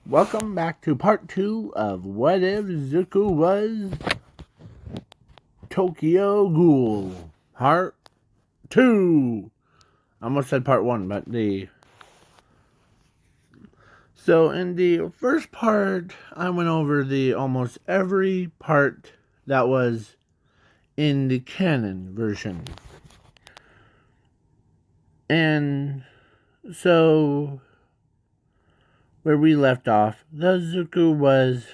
Welcome back to part 2 of What If Zuko Was Tokyo Ghoul. Part 2. I almost said part 1, but So in the first part, I went over the almost every part that was in the canon version. And so where we left off, the Zuko was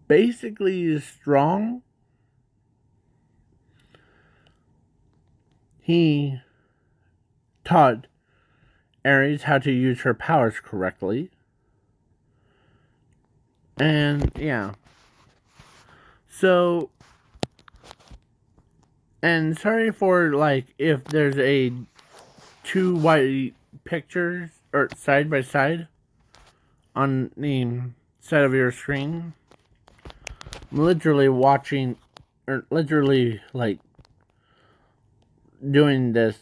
basically strong. He taught Aries how to use her powers correctly. And yeah. So, and sorry for if there's two white pictures or side by side on the side of your screen. I'm literally watching or literally doing this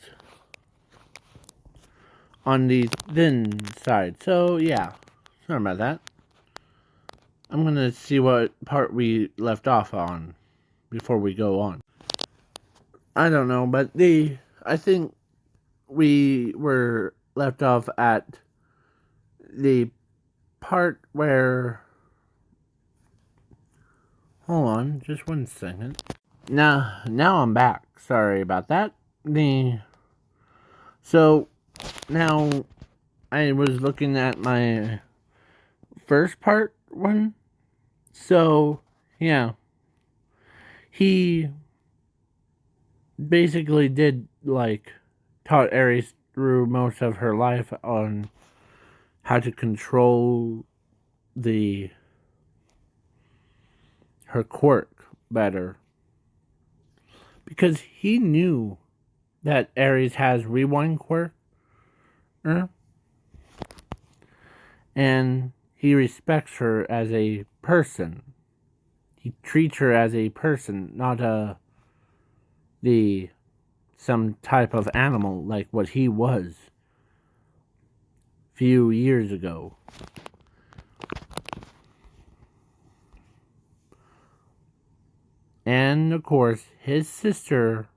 on the thin side. So yeah, sorry about that. I'm gonna see what part we left off on before we go on. I don't know, but I think we were left off at the part where, hold on just one second. Now I'm back. Sorry about that. So now I was looking at my first part one. So yeah, he basically did taught Aries through most of her life on how to control her quirk better, because he knew that Aries has rewind quirk, and he respects her as a person. He treats her as a person, not some type of animal like what he was few years ago. And of course, his sister,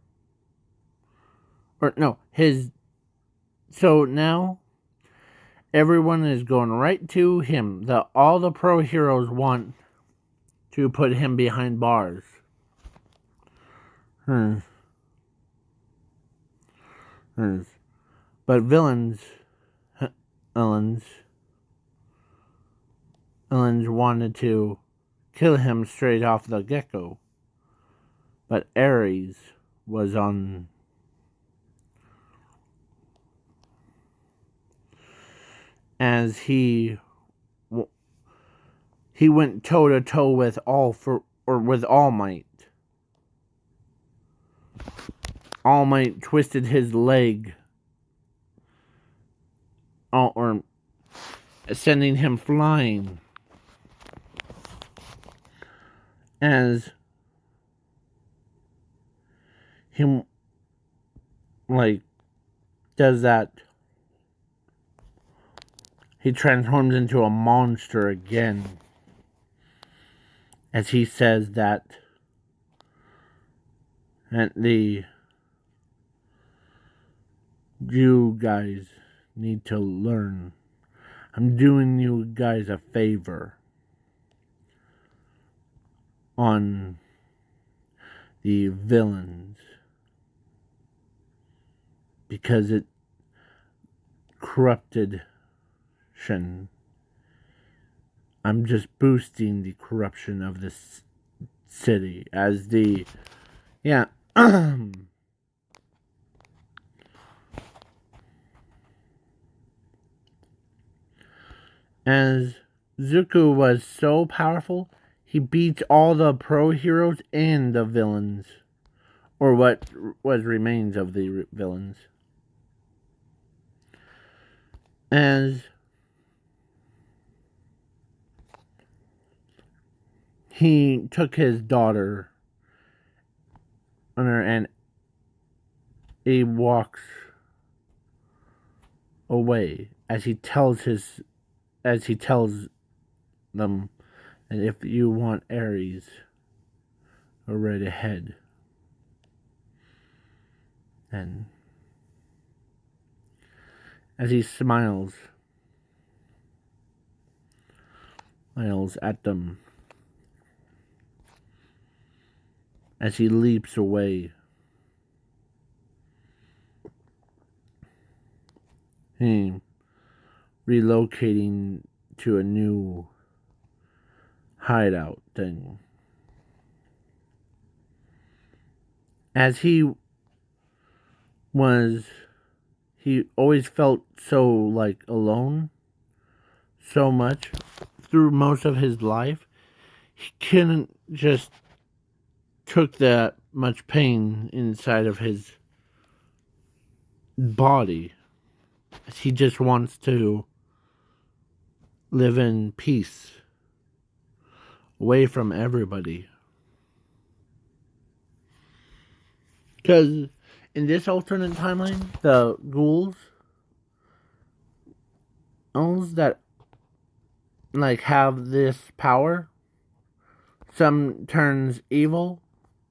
so now everyone is going right to him. All the pro heroes want to put him behind bars. But villains wanted to kill him straight off the get-go. But Ares was on as he went toe to toe with with All Might. All Might twisted his leg, or sending him flying. As him does that, he transforms into a monster again. As he says that, you guys need to learn. I'm doing you guys a favor on the villains, because it corrupted Shen. I'm just boosting the corruption of this city as as Zuko was so powerful, he beats all the pro heroes and the villains, or what remains of the villains. As he took his daughter on her, and he walks away as he tells them, and if you want Ares, go right ahead. And as he smiles at them, as he leaps away, he relocating to a new hideout thing. As he always felt so like alone so much through most of his life. He couldn't just took that much pain inside of his body. He just wants to live in peace, away from everybody. Because in this alternate timeline, the ghouls that like have this power, some turns evil,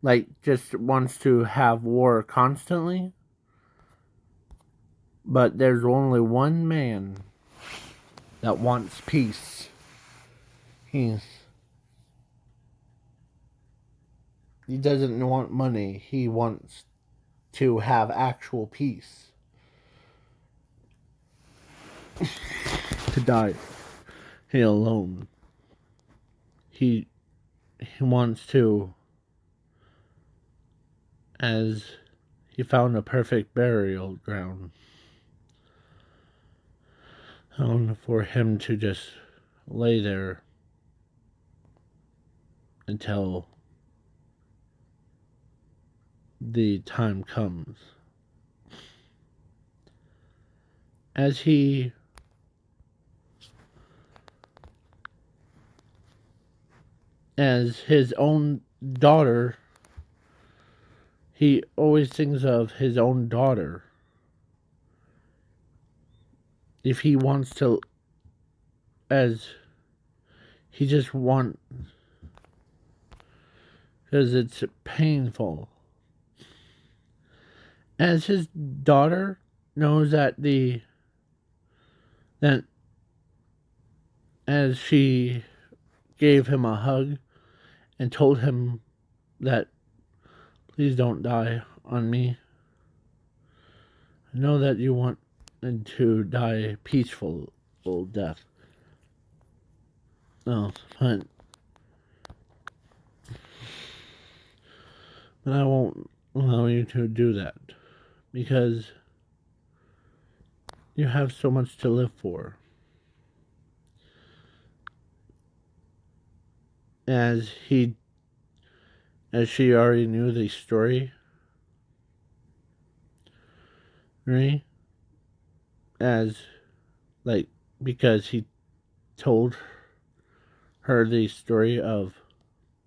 like just wants to have war constantly. But there's only one man that wants peace. He doesn't want money. He wants to have actual peace. To die. He alone. He wants to, as he found a perfect burial ground. For him to just lay there until the time comes. As his own daughter, he always thinks of his own daughter. If he wants to, as he just wants, because it's painful. As his daughter knows that as she gave him a hug and told him that please don't die on me. I know that you want to die peaceful death. No, but I won't allow you to do that because you have so much to live for. As she already knew the story, right? Because he told her the story of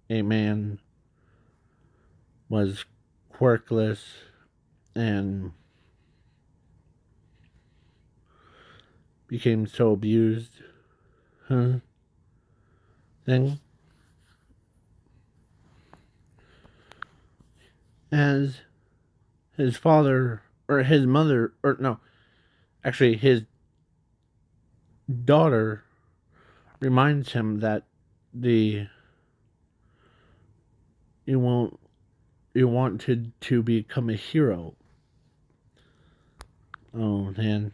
a man was quirkless and became so abused. Thing. As his father, or his mother, or no, actually his daughter reminds him that you want to become a hero. Oh man.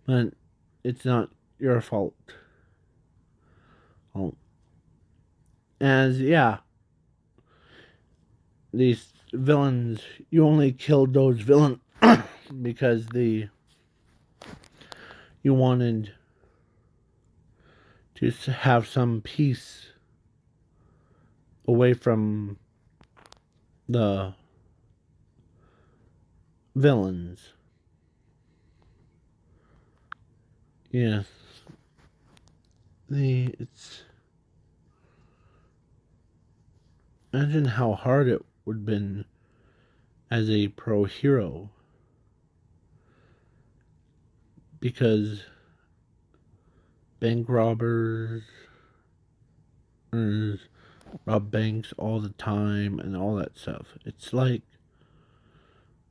But it's not your fault. Oh. These villains, you only killed those villains because you wanted to have some peace away from the villains. Yes. It's imagine how hard it would have been as a pro hero because bank robbers rob banks all the time and all that stuff. It's like,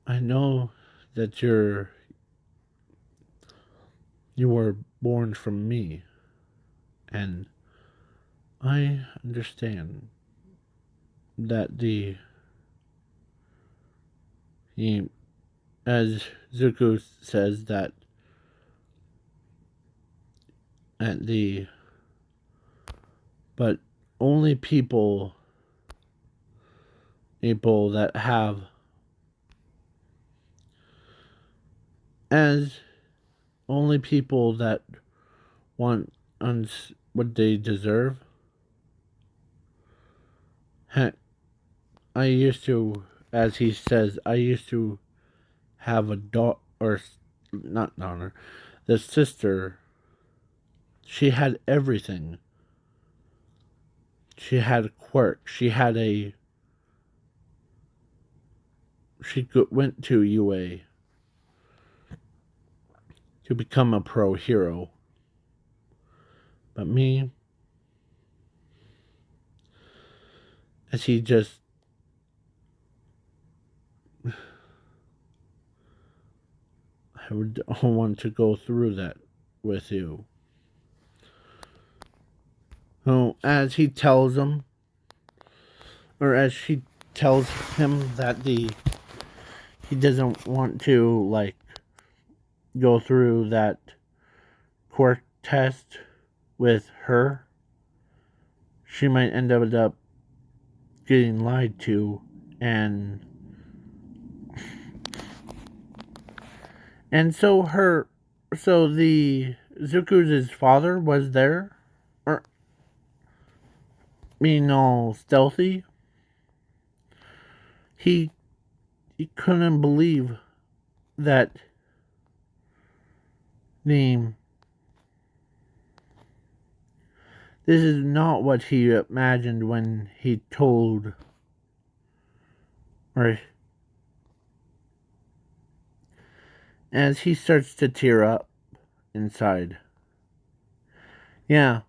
I know that you were born from me, and I understand that he as Zuko says that at the but only people that have as only people that want what they deserve. I used to, as he says, I used to have a daughter, or not daughter, the sister. She had everything. She had a quirk. Went to UA to become a pro hero. But me, as he just I don't want to go through that with you. So as he tells him, or as she tells him that he doesn't want to like go through that quirk test with her, she might end up getting lied to, and so the Zuko's father was there, or being all stealthy. He couldn't believe that the this is not what he imagined when he told, or as he starts to tear up inside. Yeah.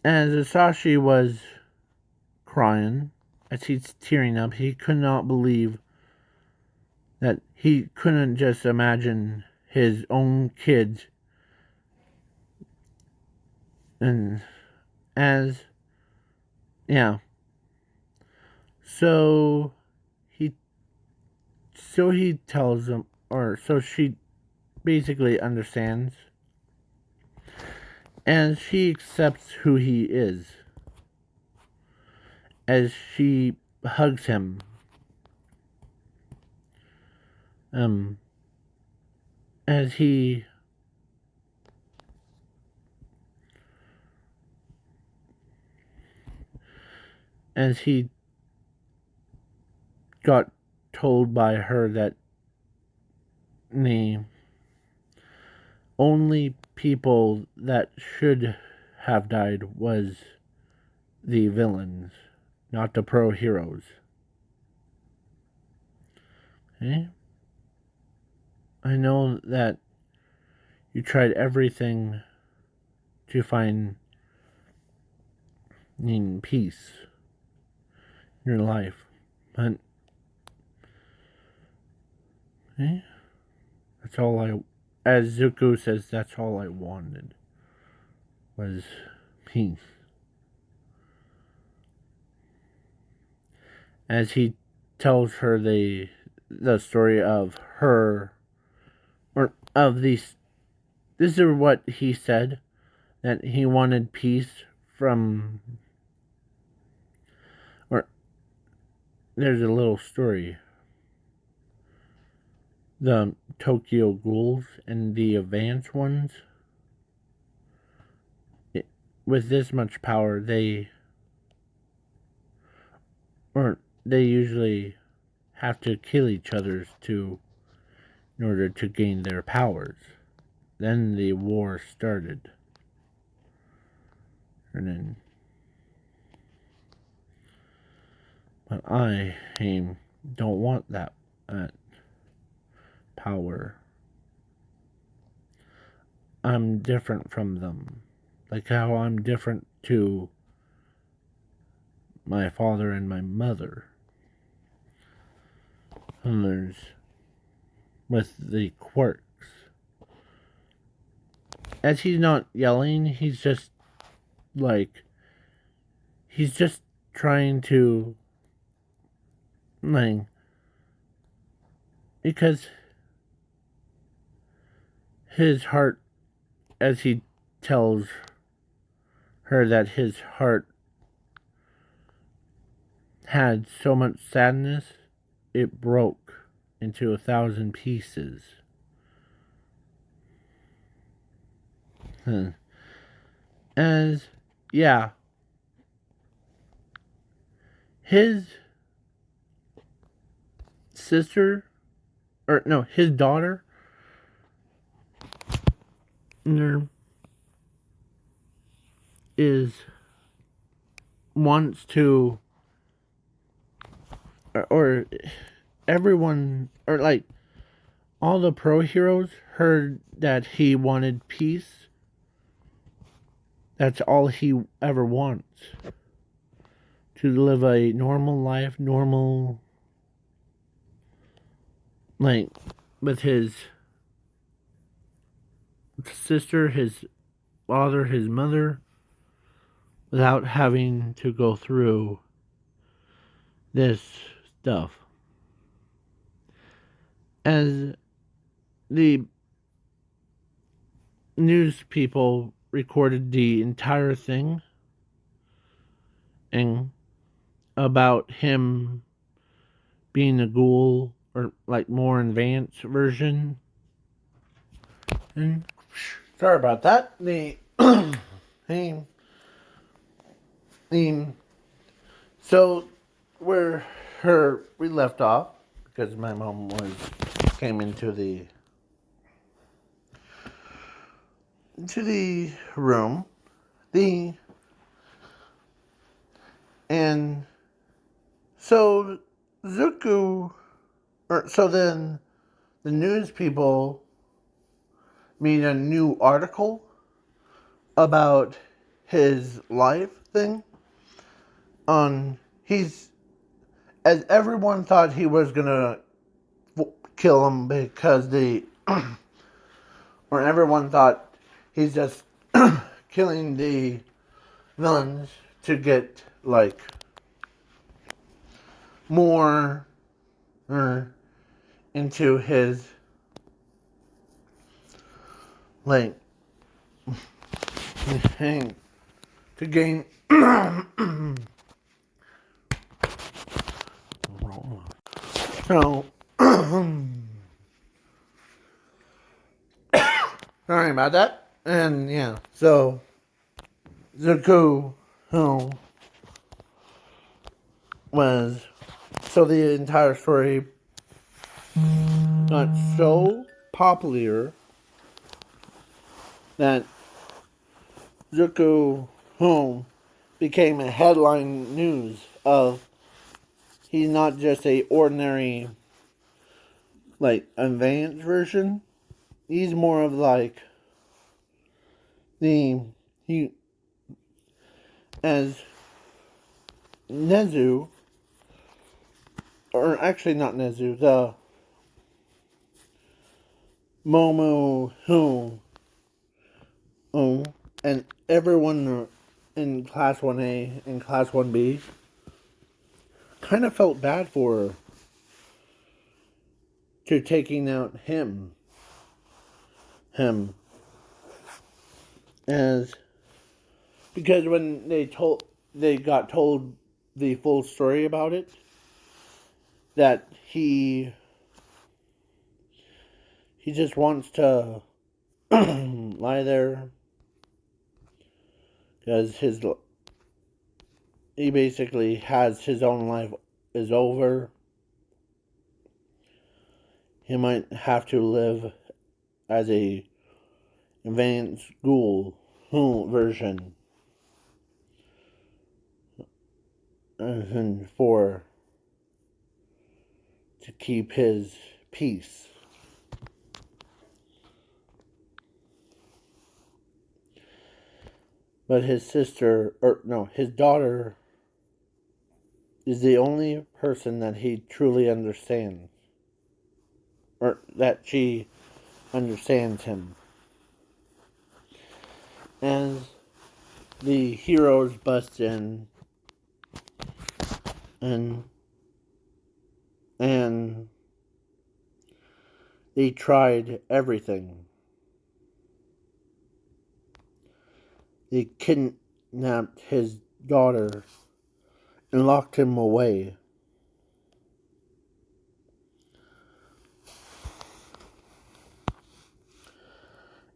As Asashi was crying, as he's tearing up, he could not believe that he couldn't just imagine his own kids. And as, yeah. So he tells him, or so she basically understands, and she accepts who he is as she hugs him. As he got told by her that the only people that should have died was the villains, not the pro heroes. Okay? I know that you tried everything to find peace in your life, but okay? That's all as Zuko says, that's all I wanted was peace. As he tells her the story of her, or of these, this is what he said, that he wanted peace from, or there's a little story. The Tokyo Ghouls and the advanced ones, with this much power, they usually have to kill each other in order to gain their powers. Then the war started. And then, but I don't want that. power. I'm different from them. Like how I'm different to my father and my mother. And there's with the quirks. As he's not yelling, he's just like he's just trying to like because his heart, as he tells her that his heart had so much sadness, it broke into 1,000 pieces. As, yeah, his sister, or no, his daughter, is wants to, or everyone, or like all the pro heroes heard that he wanted peace. That's all he ever wants. To live a normal life, like, with his sister, his father, his mother, without having to go through this stuff. As the news people recorded the entire thing and about him being a ghoul, or like more advanced version. And sorry about that. The so where we left off, because my mom came into the room, and so Zuko, or so then the news people made a new article about his life thing. As everyone thought he was gonna kill him, because or everyone thought he's just killing the villains to get like more into his like to gain so sorry about that. And yeah, so Zuko, who was, so the entire story got so popular that Zuko, who became a headline news of, he's not just a ordinary like advanced version. He's more of like he as Nezu, or actually not Nezu, the Momo who and everyone in Class 1A and Class 1B kind of felt bad for her to taking out him as, because when they got told the full story about it, that he just wants to lie there because he basically has his own life is over. He might have to live as a advanced ghoul version for to keep his peace. But his sister, or no, his daughter is the only person that he truly understands. Or that she understands him. As the heroes bust in and they tried everything. They kidnapped his daughter and locked him away.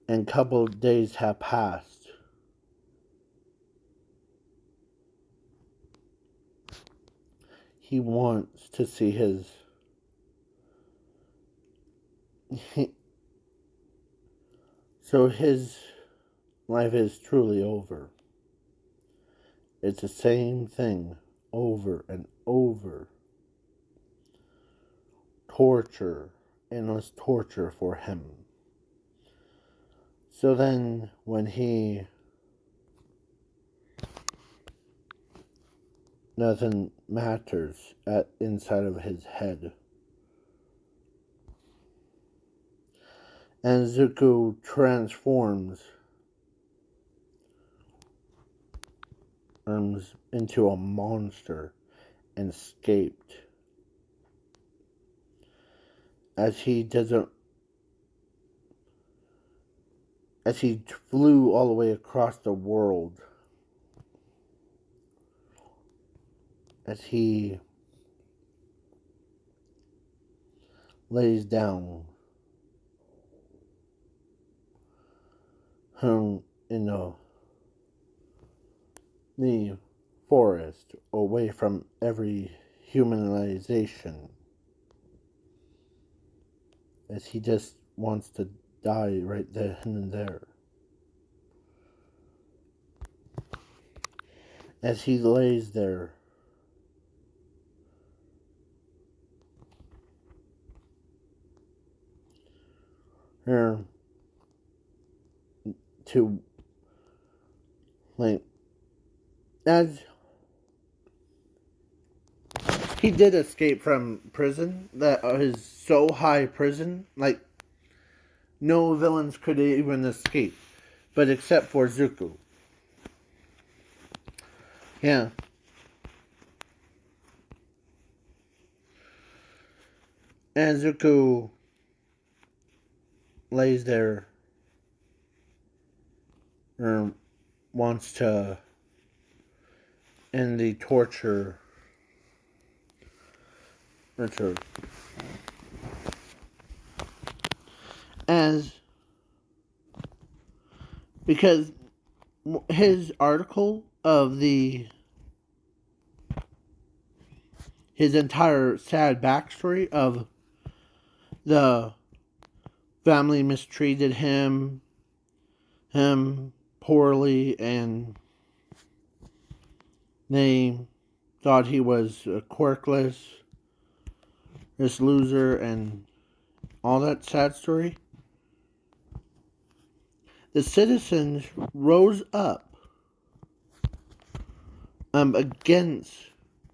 And a couple of days have passed. He wants to see his... So his life is truly over. It's the same thing over and over. Torture, endless torture for him. So then, when he... nothing matters inside of his head. And Zuko transforms into a monster and escaped. As he flew all the way across the world. As he lays down, hung in the forest, away from every humanization, as he just wants to die right then and there. As he lays there, to, like, as he did escape from prison, that is so high prison, like, no villains could even escape, but except for Zuko. Yeah. And Zuko lays there, wants to end the torture. Because his article of his entire sad backstory of the family mistreated him poorly, and they thought he was a quirkless, this loser, and all that sad story. The citizens rose up against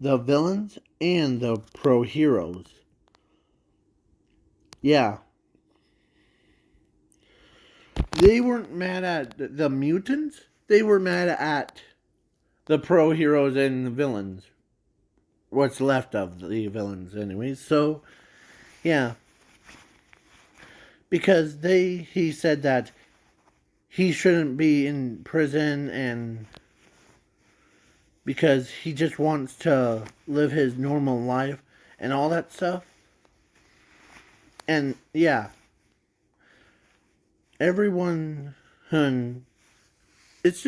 the villains and the pro-heroes. Yeah. They weren't mad at the mutants. They were mad at the pro-heroes and the villains. What's left of the villains, anyways. So, yeah. Because he said that he shouldn't be in prison, and because he just wants to live his normal life and all that stuff. And yeah, everyone, it's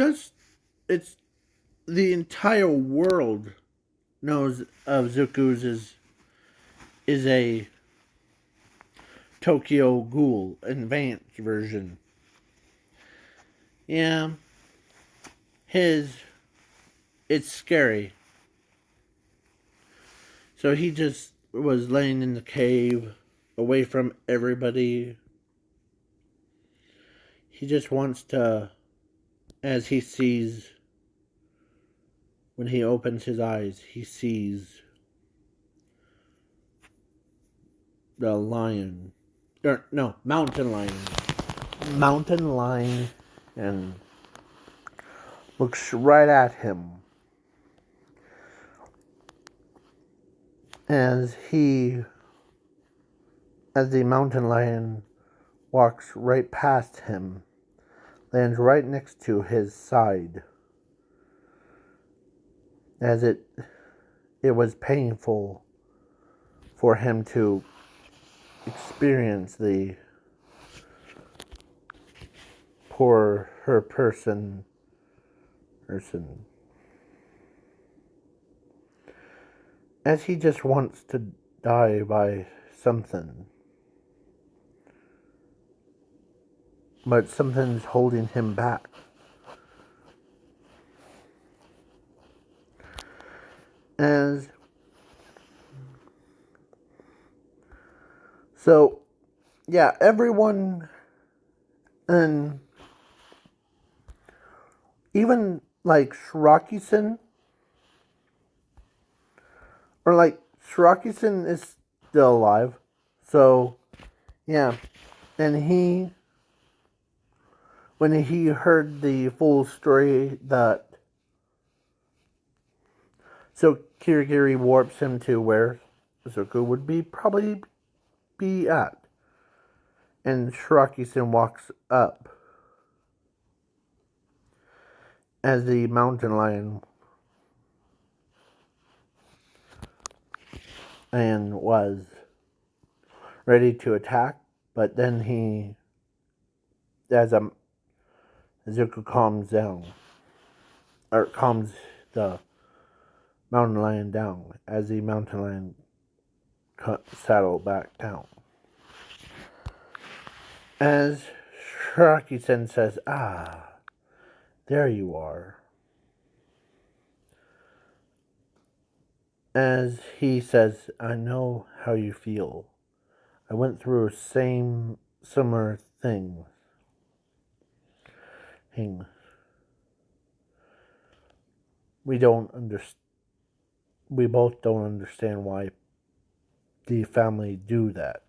the entire world knows of Zuko's is a Tokyo Ghoul advanced version. Yeah, it's scary. So he just was laying in the cave, away from everybody. He just wants to as he sees, when he opens his eyes, he sees the lion, or no, mountain lion, and looks right at him as the mountain lion walks right past him, lands right next to his side, as it was painful for him to experience the poor person. As he just wants to die by something. But something's holding him back. So, yeah, everyone, and even like Shiraki-san, or like Shiraki-san is still alive. So, yeah, and when he heard the full story that, so Kirigiri warps him to where Zuko would probably be at. And Shiraki-san walks up as the mountain lion and was ready to attack, but then as Zuko calms the mountain lion down, as the mountain lion settled back down. As Shiraki-san says, there you are. As he says, I know how you feel. I went through similar things. We both don't understand why the family do that.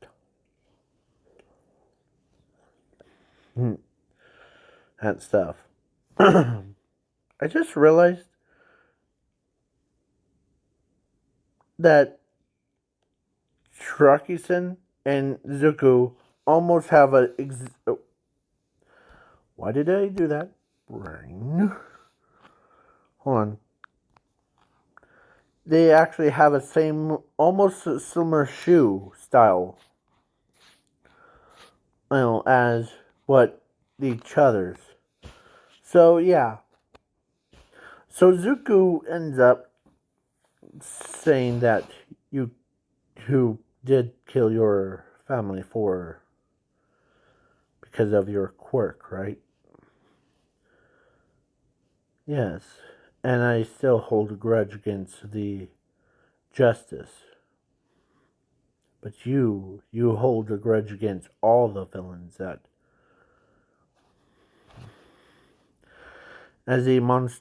That stuff. I just realized that Shiraki-san and Zuko almost have why did I do that? Brain. Hold on. They actually have almost similar shoe style, as what each other's. So yeah. So Zuko ends up saying that you did kill your family because of your quirk, right? Yes. And I still hold a grudge against the justice. But you hold a grudge against all the villains that... As Zuko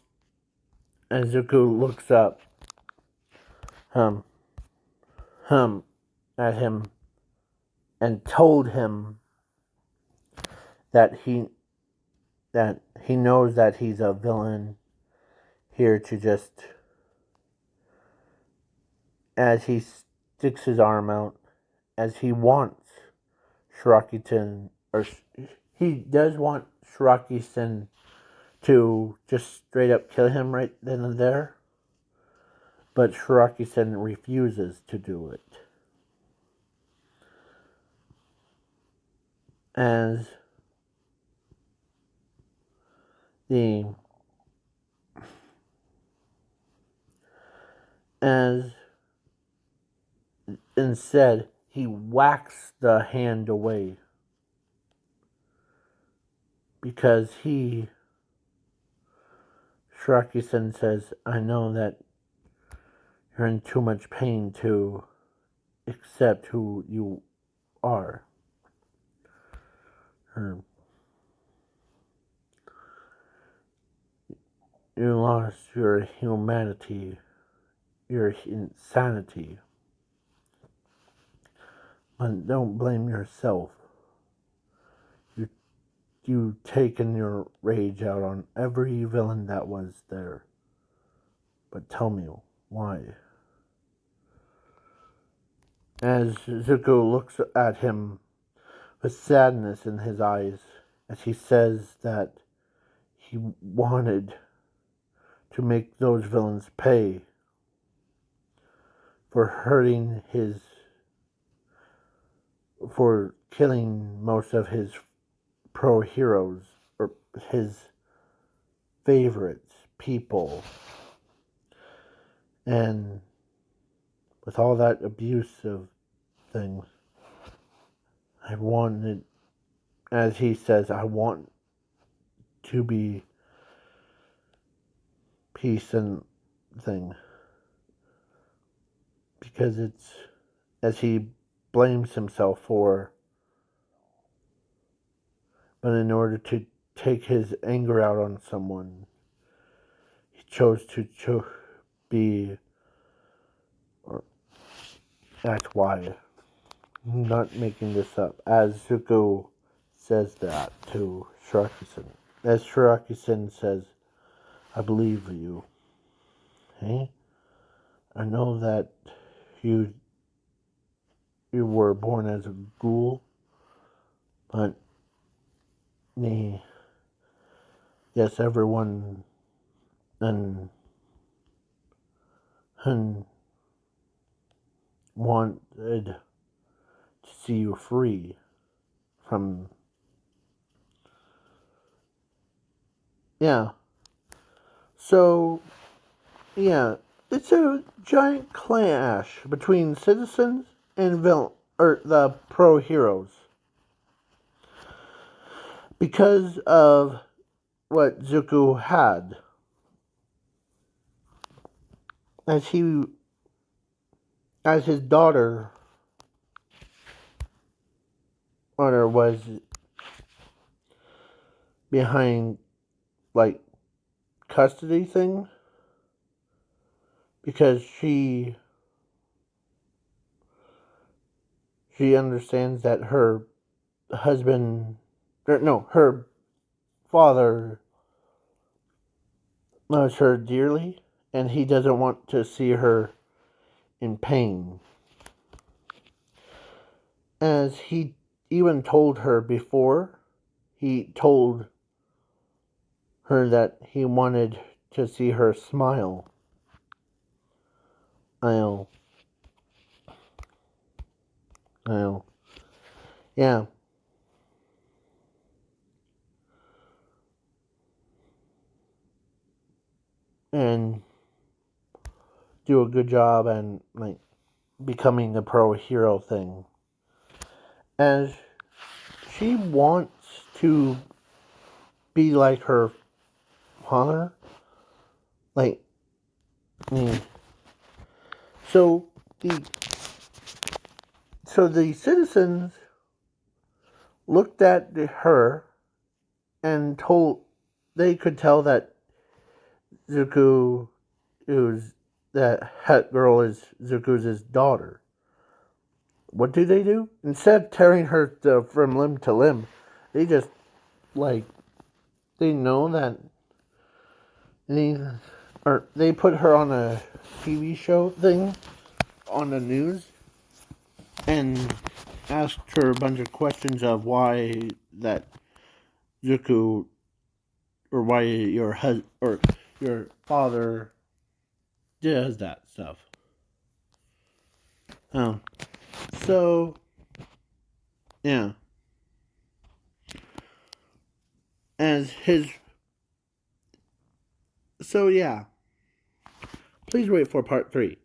looks up, at him and told him that he knows that he's a villain here to just, as he sticks his arm out, as he wants Shiraki-san, or he does want Shiraki-san to just straight up kill him right then and there, but Shiraki-san refuses to do it. As instead he whacks the hand away because Shiraki-san says, I know that you're in too much pain to accept who you are. You lost your humanity, your insanity. But don't blame yourself. You taken your rage out on every villain that was there. But tell me why. As Zuko looks at him with sadness in his eyes, as he says that he wanted to make those villains pay for for killing most of his pro heroes, or his favorites, people. And with all that abuse of things, I wanted, as he says, I want to be peace and thing. Because it's, as he blames himself for, but in order to take his anger out on someone, he chose to be, or that's why. I'm not making this up. As Zuko says that to Shiraki-san. As Shiraki-san says, I believe you. Hey? I know that you were born as a ghoul, but yes, everyone and wanted to see you free from, yeah. So, yeah, it's a giant clash between citizens and the pro heroes, because of what Zuko had, as his daughter Honor was behind, like, custody thing, because she understands that her husband, her father loves her dearly, and he doesn't want to see her in pain. As he even told her before, he told her that he wanted to see her smile. I know. Yeah. And do a good job and, like, becoming the pro hero thing. As she wants to be like her father. Like, so the citizens looked at her and they could tell that Zuko that het girl is Zuko's daughter. What do? Instead of tearing her from limb to limb, they just, like, they know that they put her on a TV show thing on the news and asked her a bunch of questions of why that Zuko, or why your or your father does that stuff. So, yeah. As his, so yeah. Please wait for part 3.